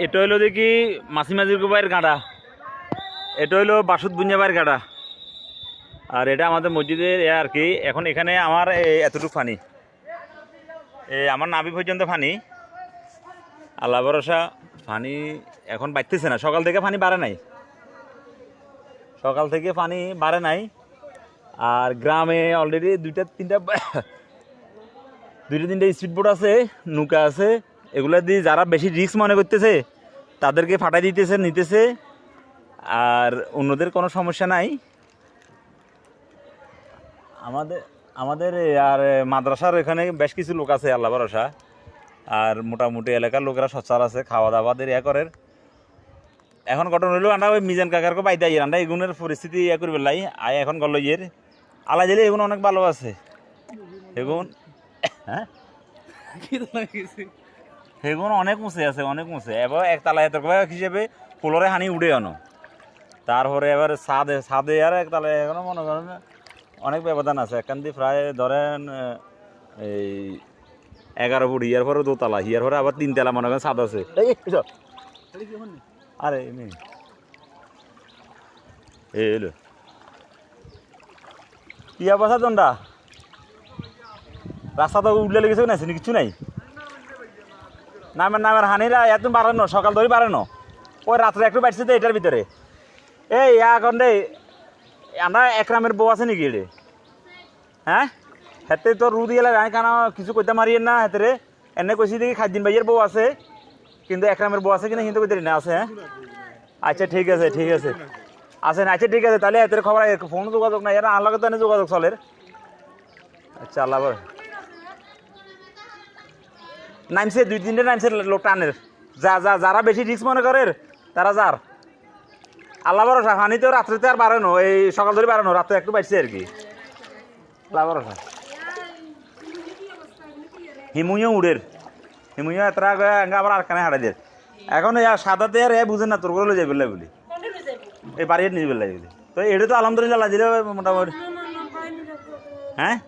এটা হইলো দেখি মাসিমাজির গোবাইয়ের গাঁড়া, এটা হইলো বাসুদ বুঞ্জাবাইয়ের গাঁড়া, আর এটা আমাদের মসজিদের আর কি। এখন এখানে আমার এতটুকু পানি, আমার নাভি পর্যন্ত পানি। আল্লাহ ভরসা, পানি এখন বাড়তেছে না। সকাল থেকে পানি বাড়ে নাই, সকাল থেকে পানি বাড়ে নাই। আর গ্রামে অলরেডি দুইটা তিনটা স্পিড বোট আছে, নৌকা আছে। এগুলা দিয়ে যারা বেশি রিস্ক মনে করতেছে তাদেরকে ফাটাই দিতেছে, নিতেছে। আর অন্যদের কোনো সমস্যা নাই। আমাদের আর মাদ্রাসার এখানে বেশ কিছু লোক আছে আল্লাহ ভরসা, আর মোটামুটি এলাকার লোকেরা সচ্ছাল আছে, খাওয়া দাওয়াদের করে। এখন ঘটনা হইলো আমরা ওই মিজান কাকারকে বাইতে আই, আমরা এগুনের পরিস্থিতি করি বেলাই আয়। এখন গল ইয়ের আলা দিলে এগুলো অনেক ভালো আছে। এগুন হ্যাঁ সেগুন অনেক মুছে আছে, অনেক মুছে। এবার একতলা এত হিসেবে পোলরে হানি উঠে আনো, তারপরে এবার ছাদে আর একতলা এখনো মনে করেন অনেক ব্যবধান আছে। এখান দিয়ে প্রায় ধরেন এই 11 ফুট, হিয়ার পরে 2 তলা, হিয়ার পরে আবার 3 তলা মনে করেন ছাদ আছে। আরে এলো কি অবস্থা তোমরা? রাস্তা তো উঠলে লেগেছে না, কিছু নাই। নামের হানিরা এত বাড়ানো, সকাল ধরে বাড়ানো, ওই রাত্রে একটু বাড়ছে তো এটার ভিতরে। এই এখন রে আমরা একরামের বউ আছে নাকি এটে? হ্যাঁ, হেতে তো রু দিয়ে আমি কেন কিছু করতে মারিয়ে না। হেতে এনে কইছি দেখি খাদ্দিন ভাইয়ের বউ আছে, কিন্তু একরামের বউ আছে কিনা কিন্তু কইতে না আছে। হ্যাঁ আচ্ছা ঠিক আছে, ঠিক আছে আছে না। আচ্ছা ঠিক আছে, তাহলে এদের খবর ফোন যোগাযোগ না, এরা আলাদা তো এনে যোগাযোগ চলের। আচ্ছা আল্লাহ নামছে 2-3টে নামছে লোক টানের। যারা বেশি রিস্ক মনে করে তারা যার আল্লাহ ভরসা। পানিতেও রাত্রিতে আর বাড়ানো, এই সকাল ধরে বাড়ানো, রাত্রে একটু বাড়ছে আর কি। আল্লাহ ভরসা। হিমুইও উড়ের, হিমুইও এত আবার আর কানে হারাই দিয়ে। এখন সাদাতে আর বুঝেন না তোর করে যাই বললে বলি, এই বাড়িয়ে নিয়ে বেলা বলি। তো এটা তো আলহামদুলিল্লাহ দিলে মোটামুটি। হ্যাঁ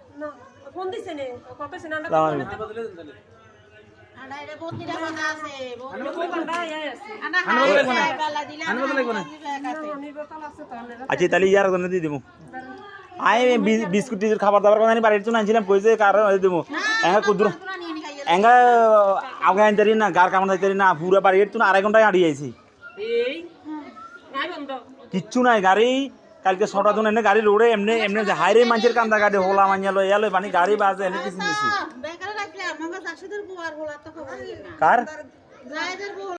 আচ্ছা তাহলে ইয়ার দিয়ে দিব। আমি বিস্কুট টিস্কুট খাবার দাবার কথা বাড়ির তো আনছিলাম, কইছে কারণ দিব কুদুর এঙ্গা আগে আনতারি না, গার কামড় যাইতারি না, পুরো বাড়ির তো 2.5 ঘন্টায় আড়িয়ে আইছি। কিচ্ছু নাই গাড়ি, কালকে 6টা জন এনে গাড়ি রোডে এমনি এমনি হাইরে মানুষের কান্দা গাড়ি হোলা মানিয়ালো এলো মানে গাড়ি বাজে এনে কিছু নিছি। কার